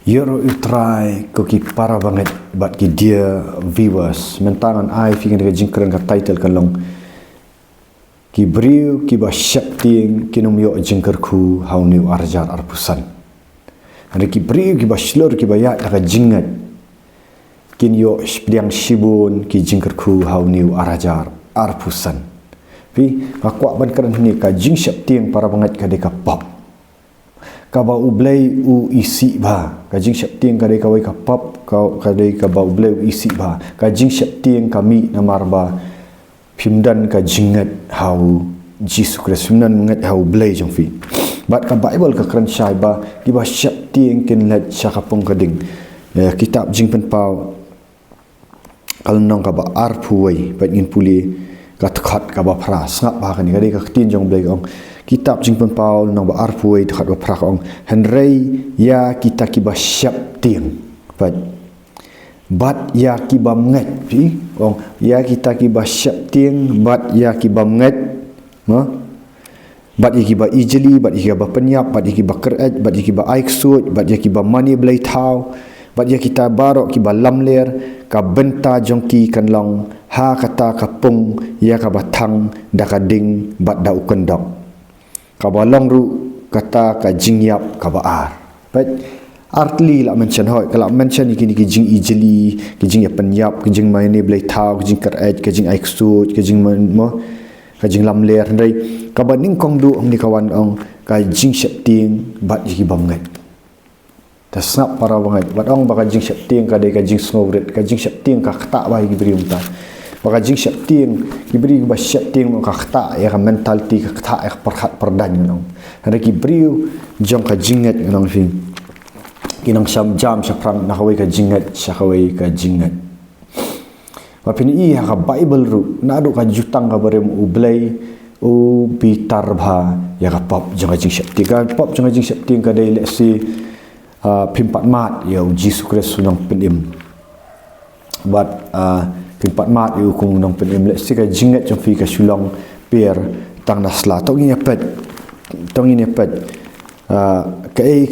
Yoro utrai ko ki para banget bat ki dia viewers mentangan ai fi ka jingkran ka title kan long ki briu ki ba syapting kinum yo jingkar ku hauniu arjar arpusan hari ki briu ki ba shlor ki ba ya ka jingat kin yo spiang shibun ki jingkar ku hauniu arjar arpusan fi ka kwa ban kan ni ka jing syapting para banget ka de ka pop ka ba ublay u isi ba ka jing syapting ka de ka wai ka pop ka de ka ba ublay u isi ba ka jing syapting kami namar ba pimdan ka jingat hau Jesus Christ pimdan mengat hau ublay jong fi bat ka Bible ka kran syai ba ki ba syapting kin let syakapong kading kitab jing pen pau kalnong ka ba arpuai bat ngin puli ka tkat ka ba pras ngap ba kan ka de ka tin jong ublay ong kitab jing pen Paul nang ba arpuai dekat ba prak ong henrei ya kita ki ba syap ting bat ya ki ba menget pi ong ya kita ki ba syap ting bat ya ki ba menget bat ya ki ba ijli bat ya ki ba penyap bat ya ki ba kerat bat ya ki ba aiksut bat ya ki ba mani blai tau bat ya kita barok ki ba lamler ka benta jongki kan long ha kata kapung ya ka batang dakading bat da ukendok kabalong ru kata ka jingyap ka baar baik artli la mention hoi kalau mention iki ki jing ijli ki jing ya penyap ki jing maine blai thau ki jing karet ki jing aiksut ki jing mo ka jing lamler ndai ka baning kong du ong ni kawan ong ka jing syapting bat ki banget tasnap para banget bat ong ba ka jing syapting ka de ka jing snowret ka jing syapting ka kata ba ki beri umta baka jing syapting kibri ba syapting ka khata ya ka mentality ka khata ya perhat perdan ngong hari kibri jong ka jingat ngong fi kinang syam jam syapram na kawai ka jingat syakawai ka jingat wapin i ka Bible ru na do ka jutang ka barem ublay u bitar bha ya ka pop jong ka jing syapting ka pop jong ka jing syapting ka dai lesi pimpat mat ya Jesus Christ sunang penim but pimpat mat yu kung nong penim le sika jingat jong fi ka sulong pier tang nasla tong ini pet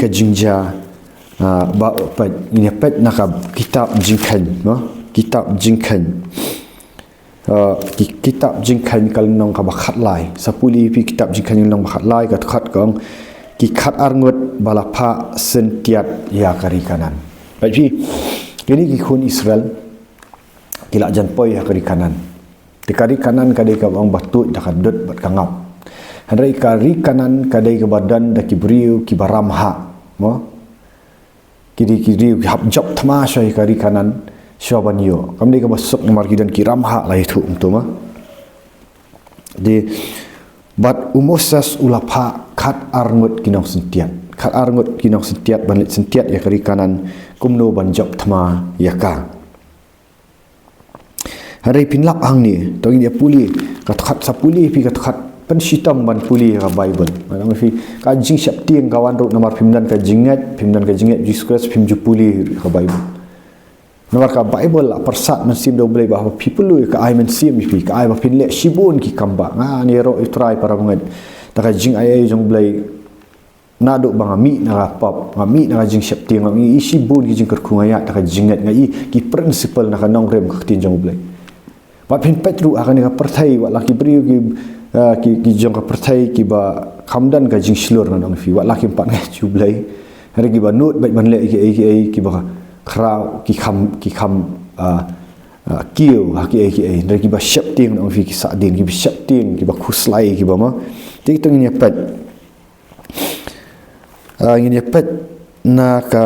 ka jingja ba pet ini pet nak kitab jingkan kitab jingkan kitab jingkan kal nong ka bakhat lai sapuli pi kitab jingkan nong bakhat lai ka khat kong ki khat arngut balapha sentiat ya kari kanan baji ini ki khun Israel kilak jan poi ha kari kanan di kari kanan kadai ka bang batut dak dot bat kangap handai kari kanan kadai ka badan dak kibriu ki baramha mo kiri hab job thama syai kari kanan syabanyo kamdai ka basuk nomor kidan kiramha lai thu umtuma di bat umosas ulapha khat arngut kinong sentiat banlit sentiat ya kari kanan kumno ban job thama ya ka hari pinlap hang ni tong dia puli kat sapuli pi kat pensitam ban puli ka Bible manang fi ka jing syapting kawan ru nomor pimdan ka jingat Jesus Christ pim jupuli ka Bible nomor ka Bible la persat mensim do boleh bahwa people lu ka ai mensim pi ka ai ba pinle shibun ki kamba nga ni ro try para banget ta ka jing ai jong boleh na do bang ami na pop ami na jing syapting ami shibun ki jing kerkungaya ta ka jingat ngai ki principle na ka nong rem ka tin jong boleh wat pin petru akan ka perthai wat laki beriu ki jong ka perthai ki ba khamdan ka jing slur nang fi wat laki pat ngai jublai hari ki ba nut bai ban le ki ba khrau ki kham kiu ha ki dari ki ba syapting nang fi ki sadin ki syapting ki ba khuslai ki ba ma ti tong ni pet ngin pet na ka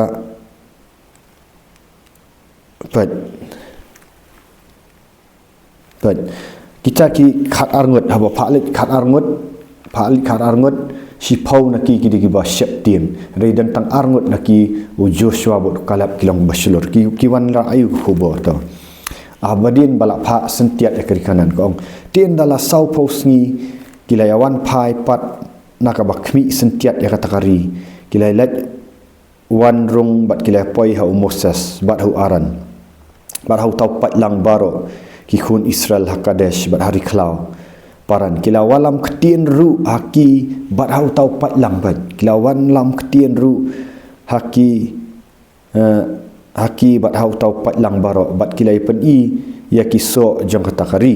pet kita ki khat arngut haba phalit khat arngut si pau naki ki di ba syapting rei dan tang arngut naki Joshua bot kalap kilong baslor ki wan la ayu khubo to abadin bala pha sentiat ekri kanan kong tin dala sau posngi kilayawan phai pat naka bakmi sentiat ya katakari kilai let wan rung bat kilai poi ha Moses bat hu aran bat hu tau pat lang baro ki khun Israel hakadesh bat hari klau paran kilawalam ketien ru haki bat hau tau pat lambat kilawan lam ketien ru haki haki bat hau tau pat lang barok bat kilai pen i ya kiso jong kata kari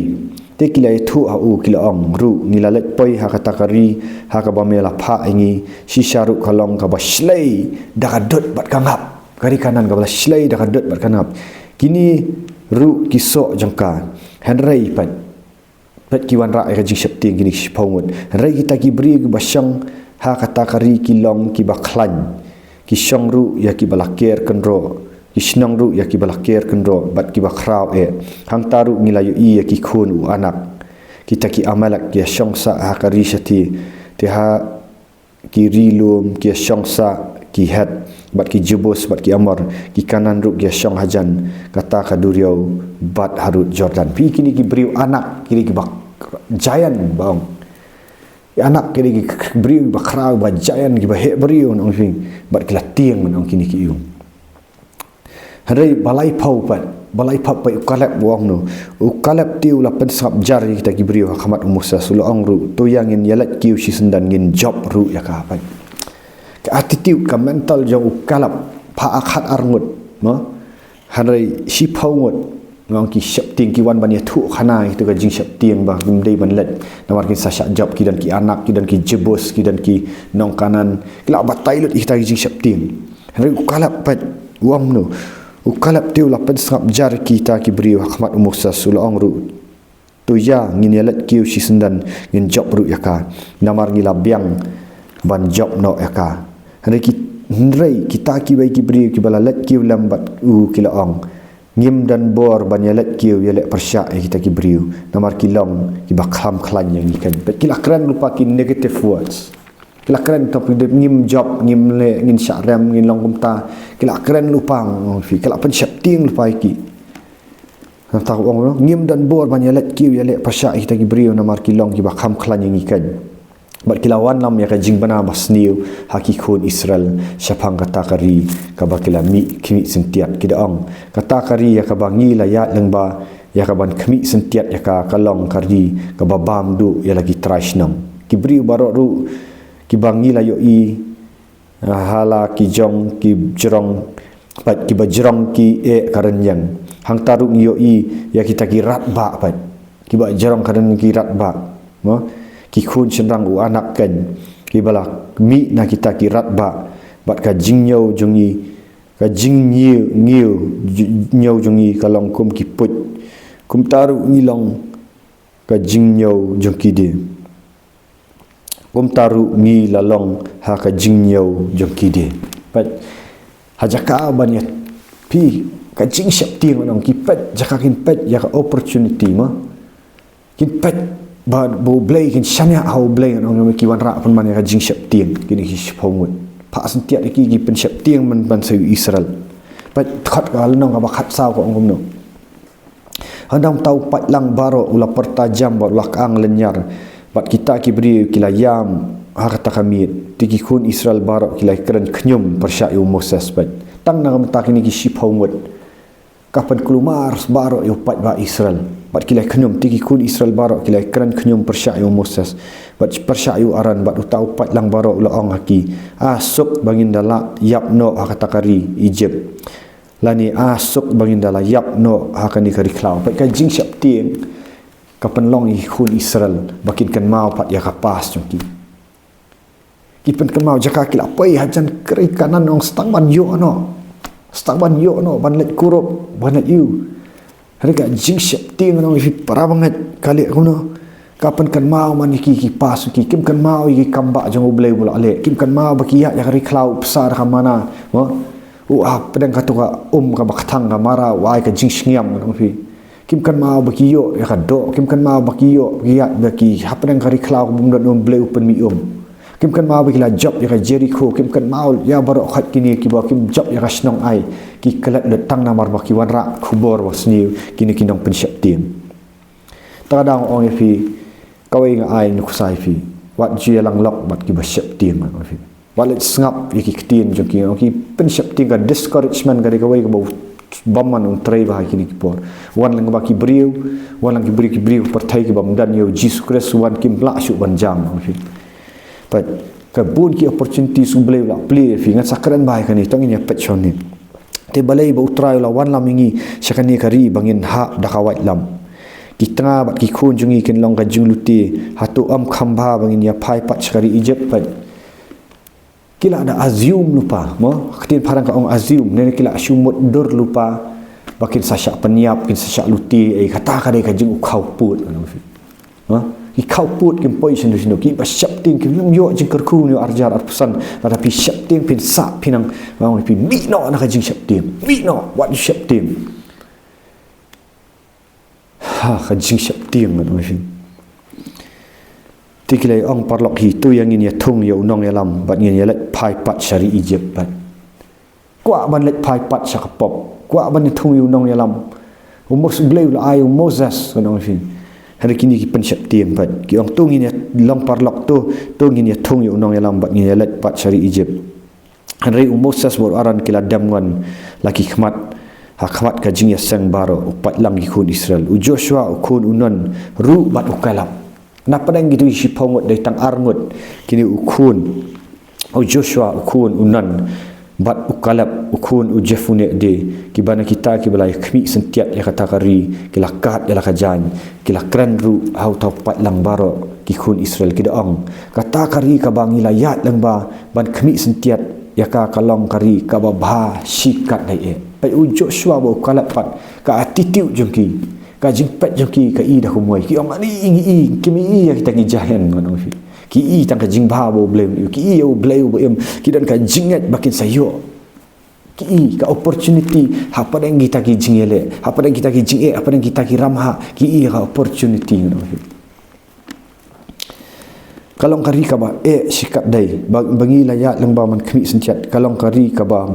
te kilai thu au kila ong ru nilalet poi ha kata kari ha ka ba mela pha ingi shisharu kalong ka ba slay da dot bat kangap kari kanan ka ba slay da dot bat kangap kini ru kiso jong ka henrei pat kiwan ra ka jing septing kini sipawut henrei kita ki bri ba syang ha kata kari kilong ki ba khlan ki syang ru ya ki balaker kendro Isnang ru ya ki balakir kendro bat ki bakrau hang taru ngilayu i ya ki khun u anak kita ki amalak ya syongsa ha karishati ti ha ki rilum ki syongsa ki hat bat ki jubus bat ki amar ki kanan ru ya syong hajan kata kaduriau bat harut Jordan pi kini ki briu anak kini ki bak giant bang anak kini ki briu bakrau ba giant ki ba he briu nong fing bat ki latiang nong kini ki iung Hari balai pau pa ukalap buang no ukalap tiu la pensap jar kita kibriu hakamat Musa sulu angru tu yang in yalat kiu si sendan ngin job ru ya ka apa ka attitude ka mental jong ukalap pa akhat arngut no hari si pau ngut ngong ki syap ting ki wan ban ya thu khana itu ka jing syap ting ba kim dei ban let namar ki sa job ki dan ki anak ki dan ki jebus ki dan ki nong kanan kila batai lut kita jing syap ting hari ukalap pa uam no ukalap tiu lapan sangap jar kita ki beri hikmat Musa sulong ru tu ya ngin yalat kiu si sendan ngin job ru yaka namar ngila biang ban job no yaka hendrai kita ki bai ki beri ki balalat kiu lambat kila ong ngim dan bor ban yalat kiu yalat persya kita ki beri namar kilong ki bakham khlan yang ikan kila kran lupa ki negative words kila keren tapi dia ngim job ngim le ngin syarem ngin long kumta kila keren lupang fi kila pen syapting lupa iki tahu orang ngim dan bor banyalet kiu ya le pasya kita ki brio namar kilong ki bakham khlan yang ikan bat kilawan lam ya ka jing bana basniu hakikun Israel syapang kata kari ka bakila mi kimi sentiat kidaong kata kari ya ka bangi la ya lengba ya ka ban kimi sentiat ya ka kalong kari ka babam du ya lagi trash nam ki brio barok ru ki bangi la yo i hala ki jong ki jerong pat ki bajrong ki karenyang hang taruk yo i ya kita ki rat ba pat ki ba jerong karen ki rat ba no ki khun senrang u anak kan ki bala mi na kita ki rat ba bat ka jingnyau jongi ka jingniu ngiu nyau jongi kalong kum ki put kum taruk ngilong ka jingnyau jongki de kum taru mi lalong ha ka jingnyau jongki de pat hajaka banyak pi ka jing syap ting nong ki pat jaka kin pat ya ka opportunity ma kin pat ba bo blay kin shanya au blay nong ki wan ra pun man ka jing syap ting kini ki shpomut pa sentiat ki pen syap ting man ban sa Israel pat khat ka nong ka ba khat saw ko ngom no handang tau pat lang baro ula pertajam ba lak ang lenyar bat kita ki beri kila yam harta kami tiki kun Israel barok kila keren knyum persyayu Moses bat tang nang mata kini ki shipawut kapan kelumar barok yo pat ba Israel bat kila knyum tiki kun Israel barok kila keren knyum persyayu Moses bat persyayu aran bat utau pat lang barok laong haki asuk bangin dala yap no hakata kari Egypt lani asuk bangin dala yap no hakani kari klau pat ka jing syap ting kapan long ikun Israel bakin kan mau pat ya kapas jongki kipen kan mau jaka kila pai hajan keri kanan ong stang ban yo no ban let kurup ban let you hari ka jing syap ting no fi para banget kali kuno kapan kan mau man ki pas ki kim kan mau ki kamba jong ublai bula ale kim kan mau baki ya kari klau besar ka mana mo pedang katuka ka bakthang ka mara wai ka jing shingiam no fi kim kan mau baki yo ya kado kim kan mau baki yo ya baki hapang kari klau bumdan bleu pen mi kim kan mau baki la job ya Jericho kim kan mau ya barok khat kini ki ba kim job ya snong ai ki kelat letang namar baki wanra kubor wasni kini kinong pen syap tim tadang ong fi kawai nga ai nuk sai fi wat ji lang lok bat ki ba syap tim ma fi walet ngap ki kitin jong ki pen syap tim ga discouragement ga kawai ga baman un tray ba kini kipor wan lang ba ki briu wan lang ki briu pertai ki bam dan yo Jesus Christ wan kim la syu ban jam fi pat ka bun ki opportunity su bleu la play fi ngat sakran bai kan ni tong ni pet chon ni te balai ba utrai lawan lam ingi syakani kari bangin ha dakawat lam ki tengah bat ki khun jungi kin long ka jing luti hatu am khamba bangin ya phai pat syakari Egypt pat kila ada assume lupa mo ketin parang ka ong assume ne kila syumut dur lupa bakin sasyak peniap kin sasyak luti kata ka dai ka jing ukau put ha ki kau put kin poi sinu ki ba syap ting kin yo jing kerku ni arjar arpusan tapi syap ting pin sa pinang bang pin mi no na ka jing syap ting mi no what syap ting ka jing syap ting no fi tikilai ong parlok hi tu yang ini thung ya unong ya lam bat ngin ya let phai pat syari Egypt bat kwa ban let phai pat sakapop kwa ban thung ya unong ya lam umos bleu la ai Moses no fi hari kini ki pen syap ting bat ki ong tung ini long parlok tu ngin ya thung ya unong ya lam bat ngin ya let pat syari Egypt hari Moses bor aran kila damwan laki khmat hakmat ka jing ya sang baro upat lam ki khun Israel Joshua ukun unon ru bat ukalap napa dang gitu isi pongot dari tang arngut kini ukun Joshua ukun unan bat ukalap ukun ujefune de kibana kita kibalai khmi sentiat ya kata kari kilakat ya lakajan kilakran ru hau topat lang baro ki khun Israel kidaong kata kari ka bangi layat lang ba ban khmi sentiat ya ka kalong kari ka ba sikat dai pai Joshua ba ukalap pat ka attitude jengki ka jingpet joki ka i dah kumoi ki ong ani ingi kimi i ya kita gijahan ngono fi ki i tang ka jingba bo blem ki i o bleu bo em ki dan ka jingat bakin sayo ki i ka opportunity apa dang kita ki jingele apa dang kita ki jinge apa dang kita ki ramha ki i ka opportunity ngono fi kalong kari ka ba sikap dai bangi layat lembah man khmi senciat kalong kari ka ba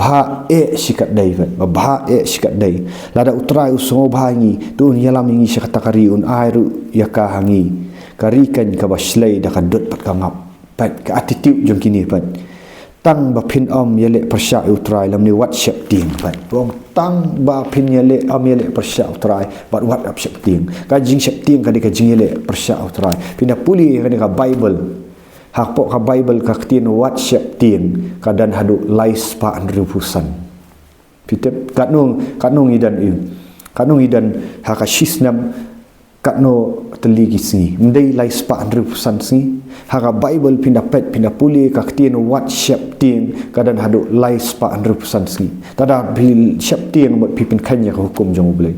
sikap dai ba sikap dai lada utrai usong bhangi tu yalam ingi syakata kari un airu yaka hangi kari kan ka ba slay da ka dot pat ka ngap pat ka attitude jong kini pat tang ba phin om yele persya utrai lam ni WhatsApp ting pat bong tang ba phin yele om yele persya utrai bat WhatsApp ting ka jing syap ting ka de ka jing yele persya utrai pinda puli ka de ka Bible hak pok ka Bible ka tin WhatsApp ting ka dan hadu lais pa andrupusan pitep katnung idan haka shisnam katno teligi singi mdei lais pa andrupusan singi haka Bible pinda puli ka tin WhatsApp ting ka dan hadu lais pa andrupusan singi tada bil syap ting bot pipin kanya ka hukum jong boleh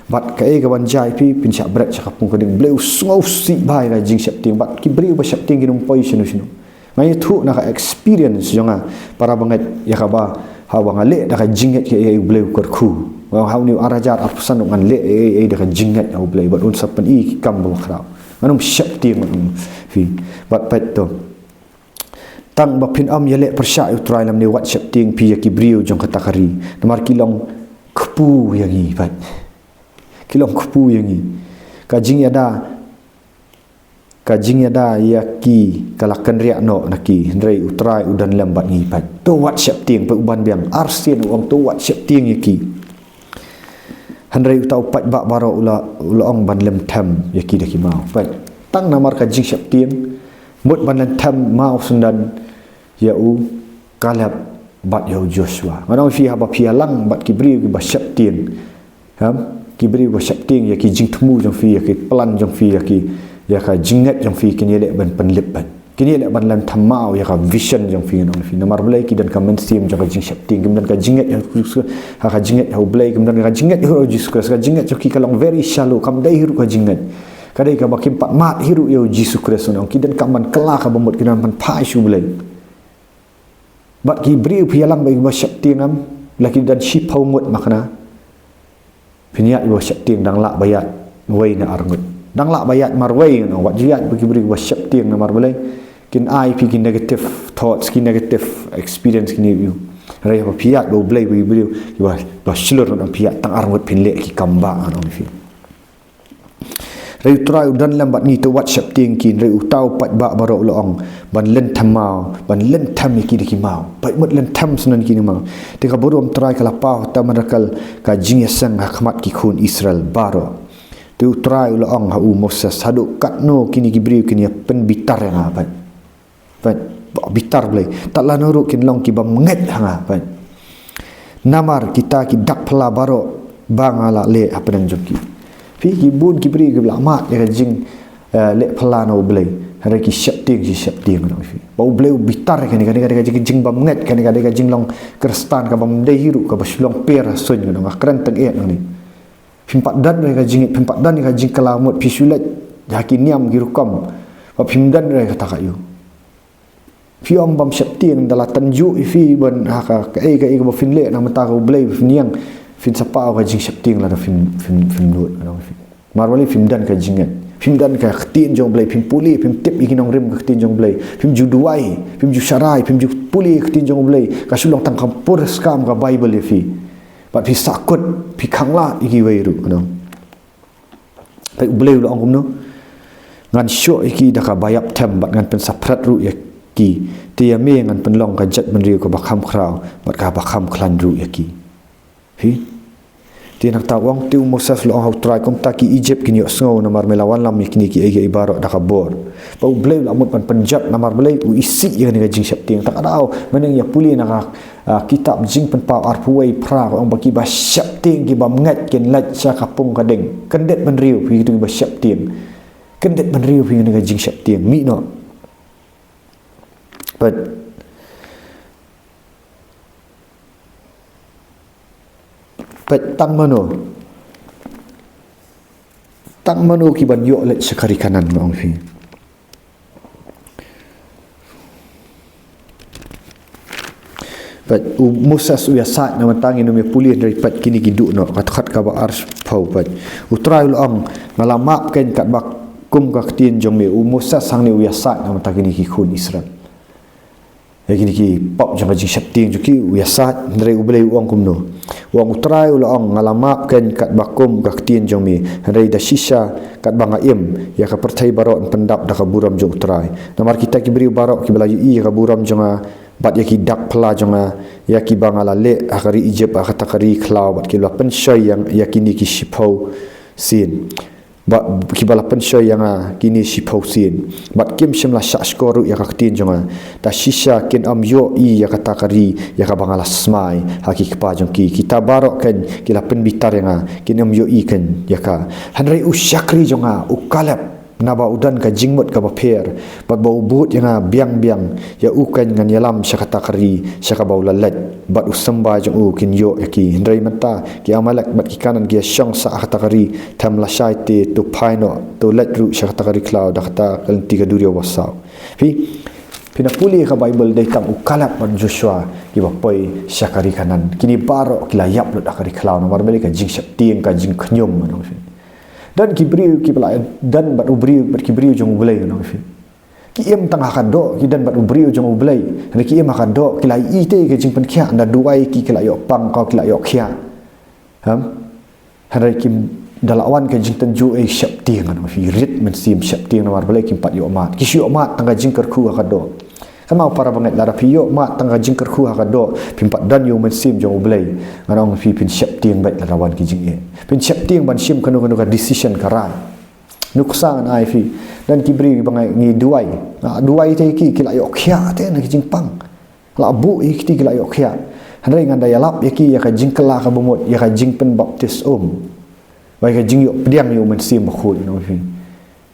bat ka ka banjai pi pin syak berat cakap pun kading bleu sungau si bai ka jing syap ting bat ki beri ba syap ting ginum poi sinu ngai thu na ka experience jonga para banget ya ka ba ha bang ale da ka jinget ke bleu kerku wa ha ni arajar apusan ngan le da ka jinget au bleu bat un sapan i kam ba khrau anum syap ting fi bat pat to tang ba pin am yele persya utrai lam ni WhatsApp ting pi ya ki brio jong kata kari namar kilong kpu yang i bat kilong kupu yang ni kajing ada yaki kalakan riak no naki ndrei utrai udan lambat ni pat to WhatsApp ting pe uban biang arsin wong to WhatsApp ting yaki handrei utau pat bak baro ula ong ban lem tham yaki daki mau pat tang namar kajing syap ting mut ban lem tham mau sundan ya u kalap bat ya Joshua manau fi haba pialang bat kibri ki basyap ting ki beri WhatsApp ting ya ki jing temu jong fi ya ki plan jong fi ya ki ya ka jingat jong fi kini lek ban penlip ban kini lek ban lan thamau ya ka vision jong fi nong fi namar belai ki dan ka mainstream jong ka jing syap ting kemudian ka jingat ya ka jingat ya belai kemudian ka jingat ya Jesus ka jingat jong ki kalong very shallow kam dai hiru ka jingat kadai ka bakim pat mat hiru ya Jesus Kristus nong ki dan ka man kela ka bomot ki dan man pai shu belai bat ki beri pialang bagi WhatsApp ting am laki dan ship haumut makna pinyak ibu syap ting dang lak bayat wei na arngut dang lak bayat mar wei no wat jiat bagi beri ibu syap ting na mar boleh kin ai pi kin negative thoughts kin negative experience kini you rai apa piat bo boleh bagi beri ibu ba slur no piat tang arngut pin lek ki kamba no fi rai trai udan lambat ni to WhatsApp ting kin rai utau pat ba baro loong ban len thamau ban len tham ki ki mau pat mut len tham sunan ki mau te ka borom trai kala pa ta marakal ka jing sang hakmat ki khun Israel baro tu trai loong ha u Moses hadu katno kini ki bri kini pen bitar nga pat bitar boleh tak la nuruk kin long ki ba menget hanga pat namar kita ki dak pela baro bangala le apa nang joki fi ki bun ki bri ki mat ya jing le pela no blai hari ki syap ting no fi bau blai bitar kan kan jing bam nget kan jing long kristan ka bam dei hiru ka baslong per sun no kran teng e ni pimpat dan ka jing pimpat dan ka jing kelamut pisulat yakin niam girukom pa pimdan re kata kayu fiong bam syap ting dalam tanju fi ban ka ka fin le na mata ko blai niang fin sapa ka jing syap ting la fin lut no fi marwali film dan ka jingat film dan ka khtin jong blai film puli film tip ikinong rim ka khtin jong blai film juduai film ju syarai film ju puli khtin jong blai ka sulong tang kampur skam ka bible fi pat fi sakut fi khangla iki weiru no pai blai lo angum no ngan syo iki da ka bayap tem bat ngan pen saprat ru ya ki tia me ngan pen long ka jat man riu ka bakham khrau bat ka bakham khlan ru ya ki hi ti nak tawang ti Moses lo hau try kom ta ki Egypt kini sngo namar melawan lam kini ki ege ibarat da kabor pau blai lamut pan penjat namar blai u isi ye ni jing syap ting tak ada au meneng ya puli nak kitab jing pen pau arpuai pra ong baki ba syap ting ki ba ngat ken lat sa kapung kadeng kendet man riu pi tu ba syap ting kendet man riu pi ni jing syap ting mi no but tang mano ki ban yo let sekari kanan ma fi but Moses u yasat na matang ino me pulih dari pat kini giduk no khat ka ba ars pau pat utrai long ngalamak ken kat bak kum ka tin jong me Moses sang ni u yasat na matang kini ki khun Israel lagi ni pop jang jing syap ting juki wiasat ndre ublei uang kumno uang utrai ulong ngalamap kan kat bakum gak tien jong mi ndre da shisha kat banga im ya ka pertai barok pendap da ka buram jong utrai namar kita ki beri barok ki belayu i ka buram jong bat ya ki dak pela jong ya ki banga la le akari Egypt akata kari klau bat ki la pensoi yang yakini ki shipau sin ba kibala pensoi yang kini si pausin bat kim shimla syak skoru ya kaktin jonga ta shisha kin am yo I ya kata kari ya ka bangala smai haki kpa jong ki kita barok kan kila penbitar yang kin am yo I kan ya ka hanrai usyakri jonga ukalap naba udan ka jingmut ka baper bat bau but yang biang ya ukan ngan yalam syakata kari syaka bau lalat bat usamba jong kin yo yaki hindrai mata ki amalak bat ki kanan ki syong sa kata kari tam la shaite to paino to let ru syakata kari cloud kata kan tiga duria wasau pina puli ka bible dai tang ukalap ban Joshua ki bapoi syakari kanan kini barok kilayap lut akari cloud nomor beli ka jing syap tieng ka jing knyum manong dan kibriu ki pelayan dan bat ubriu bat kibriu jong ublai no fi ki em tang akan do ki dan bat ubriu jong ublai ni ki em akan do ki lai I te ke jing pen khia anda duai ki lai yok pang ka ki lai yok khia hari kim dalawan ke jing tanju syap ting no fi rit men sim syap ting no war balai kim pat yok mat ki syok mat tang jing kerku akan do sama para banget lara pi yok mat tang jing kerku akan do pimpat dan yo men sim jong ublai ngarong fi pin syap ting bat larawan ki jing pin syap ting ban sim kanu ka decision karan nuksan ai fi dan kibri bangai ngi duai te ki kila yok khia te na jing pang la bu ik ti kila yok khia hanrai ngan daya lap yaki ya ka jing kala ka bomot ya ka jing pen baptis bai ka jing yok pediang yo men sim khul no fi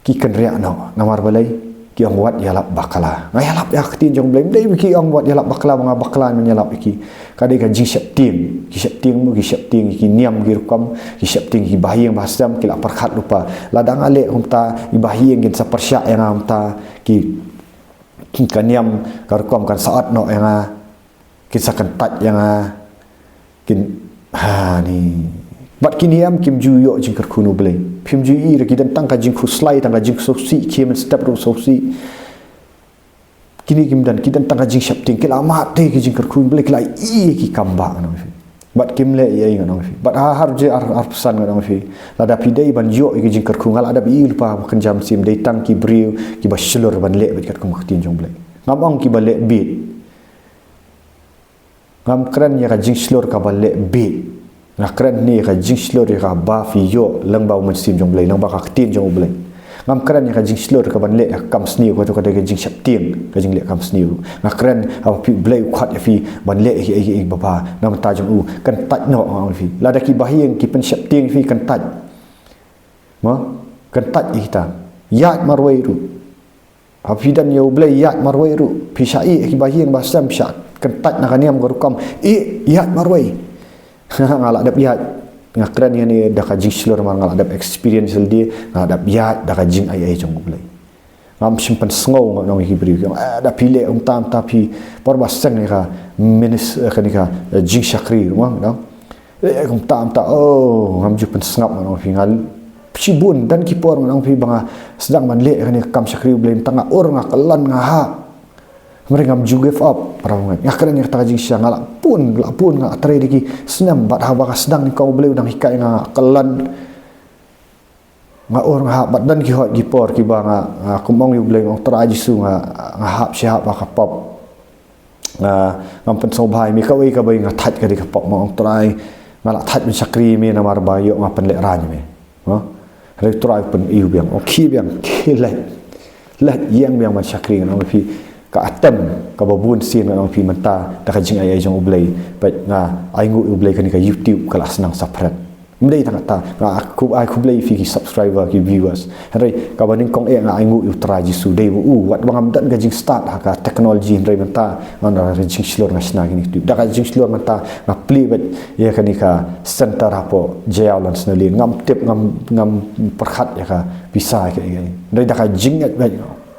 ki kan ria no namar balai ki ong wat yalap bakala ngayalap ya tin jong blame dei ki ong wat yalap bakala mga bakala menyalap iki kadai ka jing syap ting ki niam gi rukam ki syap ting ki bahiyang basam ki la perkhat lupa ladang ale humta i bahiyang gin sa persya yang amta ki kaniam ka rukam kan saat no yang kisah kentat yang kin ni bat kini am kim ju yo jing kerkunu blai phim ju I raki dan tang ka jing khuslai tang ka jing soksi kim step ro soksi kini kim dan kidan tang ka jing syap ting kila mat te ki jing kerkunu blai kila I ki kamba no fi bat kim le ye no fi bat har je ar pesan no fi lada pidai ban yo ki jing kerkunu ngal ada bi lupa makan jam sim dei tang ki briu ki ba shlur ban le bat kerkunu khtin jong blai ngamong ki ba le bit ngam kran ya ka jing shlur ka ba le bit nak keren ni ka jing slur ka ba fi yo lang ba men sim jong blai lang ba ka tin jong blai ngam keren yang kajing slur ka ban le kam sniu ko to ka kajing syap tieng kajing le kam sniu ngak keren apa pi blai khat ya fi ban le ai baba nam ta jong u kan tat no ang fi la da ki bahieng ki pen syap tieng fi kan tat ma kan tat kita yat marwai ru api dan yo blai yat marwai ru pi syai ki bahieng basam syak kan tat nak niam ko kam yat marwai ngala dap yat ngakran yang ni dah kajing slur mar ngal ada experience dia ngal ada biat dah kajing ai jong bulai ngam simpan sngau ngong hibri ada pile tam tapi perbasang ni ka minis kan ka jing syakri rumah no tam oh ngam jupan sngap ngong fingal psibun dan kipor ngong fi banga sedang man le kan kam syakri bulai tengah or ngakalan ngaha mereka juga give up perangai ngakran yang tak jing syang ngalak pun ngak trai diki senam bat haba sedang ni kau boleh udang hikai ngak kelan ngak orang ngak bat dan ki hot gipor ki bang ngak kumong yu boleh ngak trai jisu ngak hap syahap kapop ngam pen sobai mi kawai ngak tat ka di kapop ngak trai ngalak tat bin syakri mi namar bayok ngak pen lek rany mi hari trai pen iu biang okey biang let yang biang man syakri ngak fi ka atem ka babun sin ngam pi menta da kajing ai jong ublai pat nga ai ngu ublai kan ka YouTube kala senang saprat mdei ta aku blai fi ki subscriber ki viewers hari ka baning kong nga ai ngu utra ji su dei wat bangam dan kajing start ha ka technology ndai menta ngana kajing slor ngasna ki YouTube da kajing slor menta nga pli bat ya kan ka center hapo jalan snali ngam tip ngam perkhat ya ka bisa ke ndai da kajing bat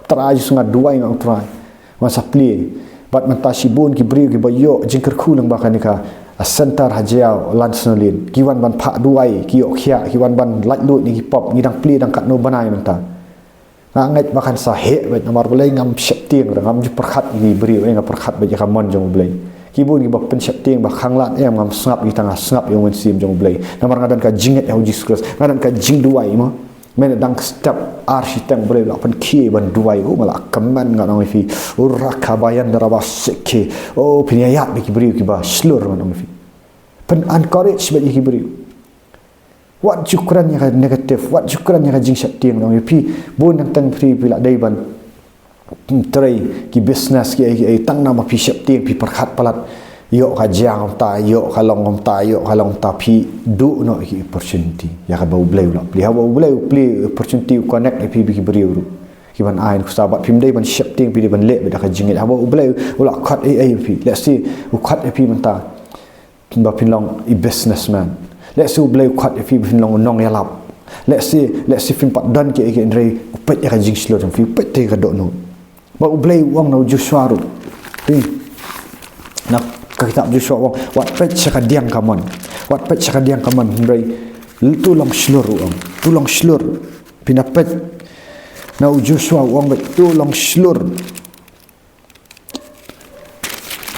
tra ji sunga duai ngam try masa pli bat mentasibun ki bri ki bayo jingker kulang bakan ka center hajiau lansnolin kiwan ban pha duai ki ok khia kiwan ban lat lut ni pop ngidang pli dang kat no banai menta ngangat bakan sahe bat nomor boleh ngam syap tieng ngam ju perkhat ni bri ngam perkhat ba ka mon jong boleh kibun ki bap pen syap tieng ba khanglat em ngam sngap ki tangah sngap yang wen sim jong boleh nomor ngadan ka jinget ya Jesus Christ ngadan ka jing duai mo men dang step arsitek boleh la pen ki ban duai malah keman ngan fi urakabayan darabas ke piniayat bagi beri ki ba slur ngan fi pen encourage bagi ki beri wat syukran yang negatif wat syukran yang jing syap tieng ngan fi bun nang tang pri pila dai ban trai ki business ki tang nama fi syap tieng fi perkhat palat yo ka jang ta yo kalong ta pi du no ki opportunity ya ka bau bleu la pli ha bau bleu pli opportunity connect pi bi beriu ki ban ai ku sabat pim dai ban syap ting pi ban le ba ka jingit ha bau bleu ula khat ai pi let's see u khat pi menta ba pin long i businessman let's see bleu khat pi pin long nong ya lap let's see pin pat dan ki ndrei pet ya ka jing slot fi pet te ka do no ba bleu wang no Joshua ru nak kitab Joshua wang wat pet sakadiang kaman ndrei tulang slur pinapet na Joshua wang bet tulang slur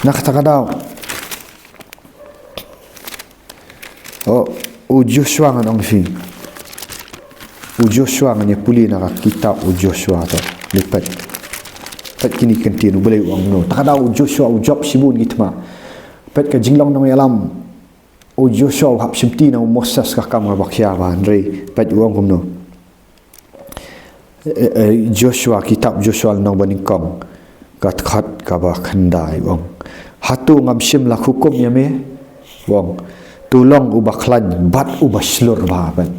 nak takadaw Joshua ngan fi Joshua ngan puli na kitab Joshua to lipat pet kini kentin boleh wang no takadaw Joshua job sibun gitma pet ka jinglong nang yalam Joshua hap simti na Moses ka kam ba khia ba ndrei pet wang kum no Joshua kitab Joshua nang baning kong kat khat ka ba khandai wang hatu ngam sim la hukum ya me wang tulong uba khlan bat uba slur ba ban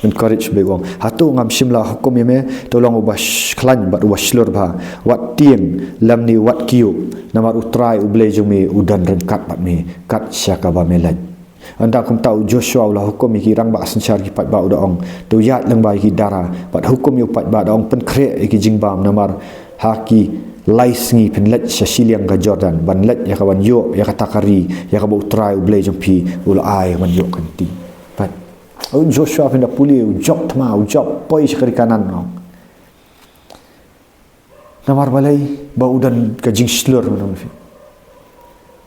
encourage be wang hatu ngam sim la hukum ya me tulong uba khlan bat uba slur ba wat tieng lam ni wat kiu namar utrai ublei jumi udan rengkat bat me kat syaka ba melaj anda kum tahu Joshua ulah hukum ki rang ba sencar ki pat ba udaong tu yat leng ba ki dara bat hukum yu pat ba daong pen kre ki jingbam namar haki laisngi pen let sasiliang ka Jordan ban let ya ka ban yo ya ka takari ya ka ba utrai ublei jumpi ul ai ban yo kanti pat Joshua pen da puli job tma job poi sekali kanan no namar balai bau dan kajing slur mana fi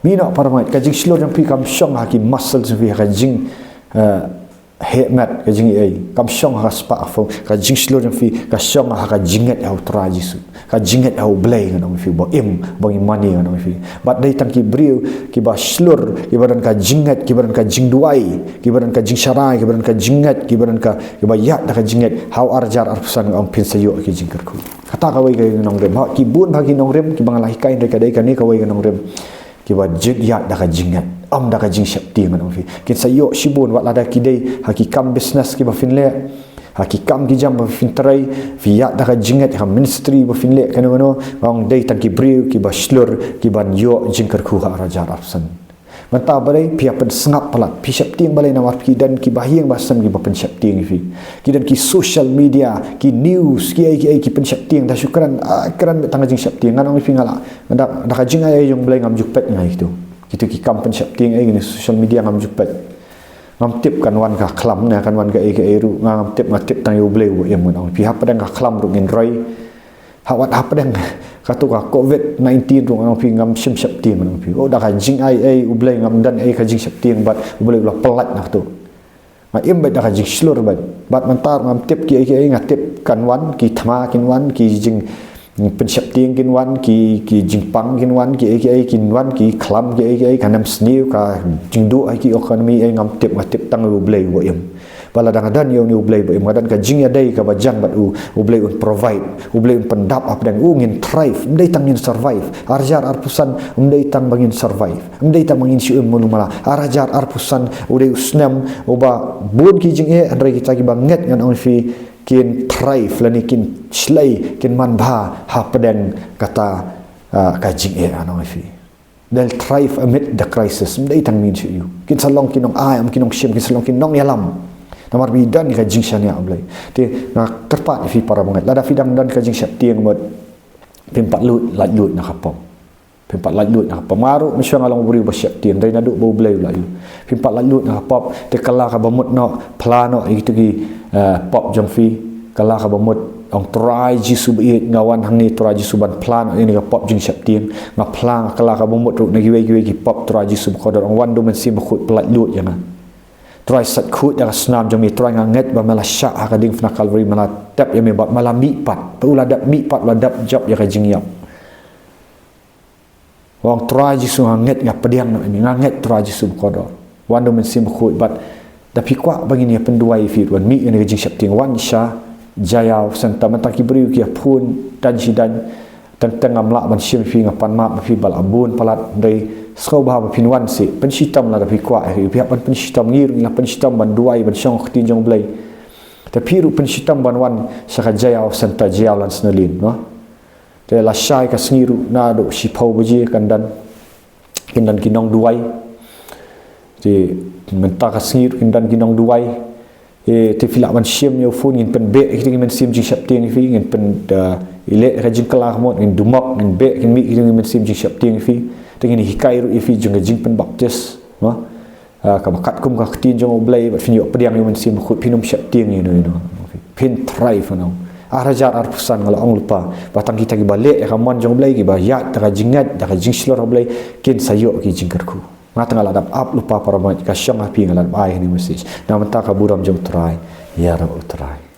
mina paramait kajing slur yang pi kam syong haki muscle fi kajing hikmat ka jing ai kam syong ha spa fo ka jing slur fi ka syong ha ka jingat au tra jisu ka jingat au blai ngam fi bo im bang imani ngam fi bat dai tang ki briu ki ba slur ki badan ka jingat ki badan ka jing duai ki badan ka jing syarai ki badan ka jingat ki badan ka ki ba yat da ka jingat hau arjar arpusan ang pin sayo ki jingker ku kata ka wai ka nong rem ha ki bun bagi nong rem ki bang lahi kain dai ka ni ka wai ka nong rem ki ba jid yat da ka jingat am da ka jing syapti ngam fi kin sayo shibun wat lada ki dai hakikam business ki ba fin le hakikam ki jam ba fin trai fi yat da ka jingat ha ministry ba fin le kan ngono bang dai tang ki briu ki ba slur ki ban yo jingker ku ha arjar arpusan mata balai pihak pen sengap pelat pihak ting balai nawar ki dan ki bahiang basam ki pen ting fi ki dan ki social media ki news ki pen ting dah syukran keran tang jing ting ngan fi ngala dah ka jing ai yung balai ngam jupet ngai itu gitu ki kam pen ting ai ni social media ngam jupet ngam tip kan wan ka klam na kan wan ka ru ngam tip tang yu balai wo yang ngan pihak pedang ka klam ru ngin roi hawat apa deng katu ka covid-19 tu ngam pi ngam sim ting ngam pi oh dah ka jing ai ublai ngam dan ai ka jing ting bat ublai ulah pelat nak tu ma im bat dah ka jing slur bat mentar ngam tip ki ai ngatip kan wan ki thama kin wan ki jing pen ting kin wan ki jing pang kin wan ki ai kin wan ki klam ki ai kanam sniu ka jing du ai ki economy ai ngam tip tang ublai wo im bala dan yo ni ublai ba madan ka jing ya dai ka bajang bat ublai un provide ublai un pendap apa dan ngin thrive ndai tangin survive arjar arpusan ndai tang bangin survive ndai tang bangin si mulu mala arjar arpusan udai usnam oba bun ki jing andrai kita ki banget ngan on fi kin thrive lani kin slay kin man ba ha pedang kata ka jing anon fi del thrive amid the crisis ndai tang min si you kin salong kinong am kinong shim kin salong kinong yalam namar bidan ka jing syania ablai ti na kerpat fi para banget lada fidang dan ka jing syapti mod pimpat lut lat lut na kapom pimpat lat lut na kapom maru misyo ngalong buri ba syapti ndai nadu bo blai la yu pimpat lat lut na kapop te kala ka bamut no plano itu ki pop jong fi kala ka bamut ong try ji subit ngawan hang ni try ji suban plan ini ka pop jing syapti nga plan kala ka bamut ru na giwe ki pop try ji sub kodor ong wan do men sim khut plat lut yana try sat khut dah senam jami try nganget ba mala syak ha kading fna kalvari mala tap ya me bat mala mi pat pula dak mi pat la dap job ya ka jingyap wang try ji su nganget ngap pediang ni nganget try ji sub kodor wan do men sim khut bat tapi kwa bagi ni penduai fi wan mi ni jing syap ting wan sha jaya santa mataki beri ki pun dan sidan tentang amla ban sim fi ngapan ma fi bal abun palat dai skau bah pinwan si pensitam la tapi kwa pihak pensitam ngir la pensitam ban duai ban syong khtin jong blai tapi ru pensitam ban wan sakajaya santa jaya lan snelin no te la shai ka sngiru na do sipau beji kandan kindan kinong duai te menta ka sngiru kindan kinong duai te filak ban sim yo fun ngin pen be kiting men sim jing syap ting fi ngin pen ile rajin kelah mod ngin dumak ngin be kin mi kiting men sim jing syap ting fi dengan hikai ru ifi jung jing pen baptis no ka bakat kum ka khtin jong oblai ba finyo pediang yo men sim khut pinum syap ting ni no pin thrive no arajar arpusan ngala ong lupa batang kita ki balik ka mon jong oblai ki ba ya ta jingat da jing slor oblai kin sayo ki jingkerku ngata ngala dap up lupa para ka syang api ngala ai ni message na menta ka buram jong try ya ro try